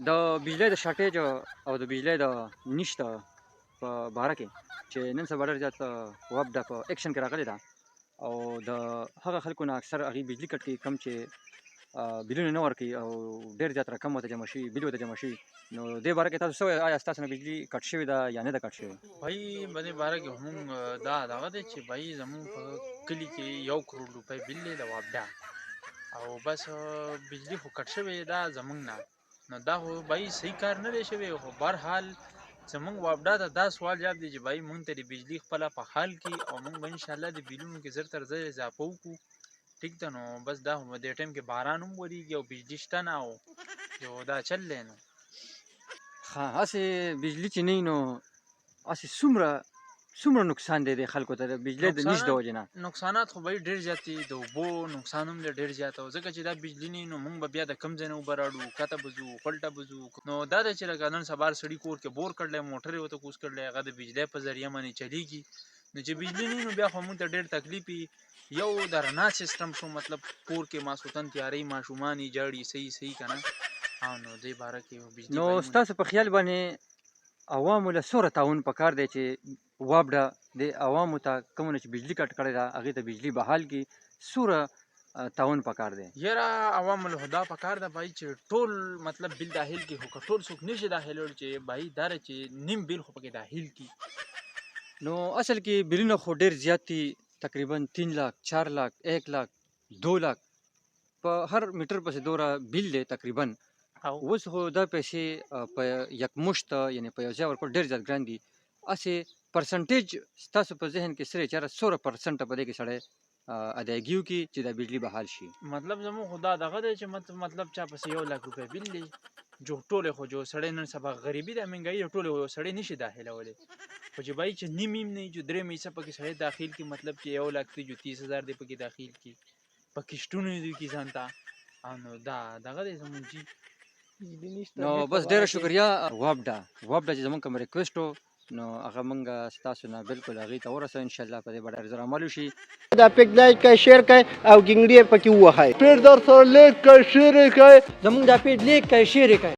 د بجلی د شارټیج او د بجلی د نشته په باره کې چې نن سبا ډېر زیات وبډه په اکشن کې راغلې ده او د هغه خلکو نه اکثر هغې بجلي کټ کوي کم چې بلونه نه ورکوي او ډېر زیات رقم ورته جمع شوي بل ورته جمع شوي نو دې باره کې تاسو څه وایئ آیا ستاسو نه بجلي کټ شوې ده یا نه ده کټ شوې بھائی بدې باره کې همون دا دغه دی چې بھائی زمون په کلي کې 1 کروڑ روپۍ بل دی د وابډا او بس بجلی خو کټ شوې ده زمونږ نه نو دا خو بھائی صحیح کار نه دی شوی خو بهرحال زمونږ وابډا ته دا سوال جواب دی چې بھائی مونږ ته د بجلی خپله په حال کې او مونږ به انشاءالله د بلونو کې زر تر زر اضافه وکړو ټیک ده نو بس دا خو په دې ټایم کې باران هم ورېږي او بجلی شته نه او یو دا چل دی نو ها هسې بجلي چې نه وي نو هسې څومره نقصان دی دې خلکو ته د بجلی د نشت د وجې نه نقصانات خو به یې ډېر زیات دي د اوبو نقصان هم دی ډېر زیات او ځکه چې دا بجلي نه وي نو مونږ به بیا د کم ځای نه اوبه راوړو کته به ځو خولټه به ځو نو دا دی چې لکه نن سبا سړي کور کې بور کړلی موټر یې ورته کوز کړلی هغه د بجلی په ذریعه باندې چلیږي نو چې بجلي نه وي نو بیا خو مونږ ته ډېر تکلیف وي یو د رڼا سیسټم شو مطلب کور کې ماسوتن تیارې ماشومان یې ژاړي صحیح که نه او نو دې باره کې بجلي نو ستاسو په خیال باندې عوامو له څومره تعاون پکار دی چې وابډه د عوامو ته کومونه چې بجلي کټ کړې ده هغې ته بجلي بحال کړي څومره تعاون پکار دی یاره عوامو له خو دا پکار ده بھائی چې ټول مطلب بل داخل کړي خو که ټول څوک نشي داخلولی چې بھائی دا ده چې نیم بل خو پکې داخل کړي نو اصل کې بلونه خو ډېر زیات دي تقریبا 3 لاک 4 لاک 1 لاک 2 لاک په هر میټر پسې دوره بل دی تقریبا اوس خو دا پیسې په یکمشت یعنې په یو ځای ورکول ډېر زیات ګران دي هسې پرسنټیج ستاسو په ذهن کې څه دی چې یاره 100% په دې کې سړی ادایګي وکړي چې دا بجلي بحال شي مطلب زموږ خو دا دغه دی چې مطلب چا پسې 1 لاک روپۍ بل دی جو ټولې خو جو سړی نن سبا غریبي ده مهنګایي ده ټولې یو سړی نشي داخلولی خو چې بھائی چې نیم نه وي جو 3 حصه پکې سړی داخل کړي مطلب چې 1 لاک دی جو 30,000 دی پکې داخل کړي په کښتونو یې دوی کړي ځان ته او نو دا دغه دی زموږ جي نو بس ډېره شکریا وابډه چې زموږ کوم ریکویسټ و نو هغه موږ ستاسو نه بالکل هغې ته ورسوو انشاءالله په دې به ډېر زر عمل وشي دا پیک لایک کړئ شیر کړئ او ګنګړي پکې ووهئ پیج در سره لیک کړئ شیر کړئ زموږ دا پیج لیک کړئ شیر کړئ